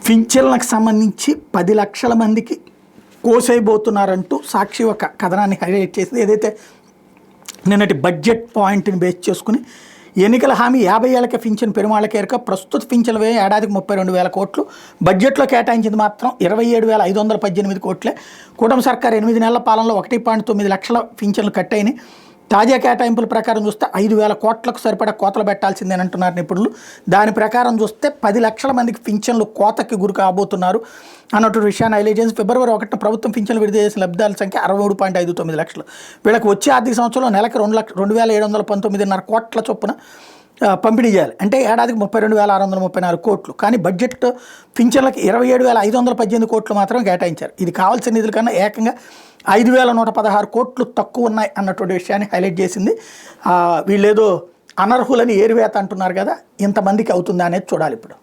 పింఛన్లకు సంబంధించి 10 లక్షల మందికి కోసైపోతున్నారంటూ సాక్షి ఒక కథనాన్ని హైలైట్ చేసింది. ఏదైతే నిన్నటి బడ్జెట్ పాయింట్ని బేస్ చేసుకుని ఎన్నికల హామీ 50 ఏళ్లకే పింఛన్ పెరుమాళ్ళకేరక ప్రస్తుత పింఛన్ల వ్యయం ఏడాదికి 32,000 కోట్లు, బడ్జెట్లో కేటాయించింది మాత్రం 27,518 కోట్లే. కూటమి సర్కార్ 8 నెలల పాలనలో 1.9 లక్షల పింఛన్లు కట్ అయినాయి. తాజా కేటాయింపుల ప్రకారం చూస్తే 5,000 కోట్లకు సరిపడా కోతలు పెట్టాల్సిందేనంటున్నారు నిపుణులు. దాని ప్రకారం చూస్తే 10 లక్షల మందికి పింఛన్లు కోతకి గురి కాబోతున్నారు అన్నట్టు విషయాన్ని హైలైట్ చేసి ఫిబ్రవరి 1న ప్రభుత్వం పింఛన్లు విడుదల చేసిన లబ్ధిదారుల సంఖ్య 63.59 లక్షలు. వీళ్ళకి వచ్చే ఆర్థిక సంవత్సరంలో నెలకు 2,719.5 కోట్ల చొప్పున పంపిణీ చేయాలి. అంటే ఏడాదికి 32,634 కోట్లు. కానీ బడ్జెట్ పింఛన్లకి 27,518 కోట్లు మాత్రం కేటాయించారు. ఇది కావాల్సిన నిధుల కన్నా ఏకంగా 5,116 కోట్లు తక్కువ ఉన్నాయి అన్నటువంటి విషయాన్ని హైలైట్ చేసింది. వీళ్ళేదో అనర్హులని ఏరివేత అంటున్నారు కదా, ఇంతమందికి అవుతుందా అనేది చూడాలి ఇప్పుడు.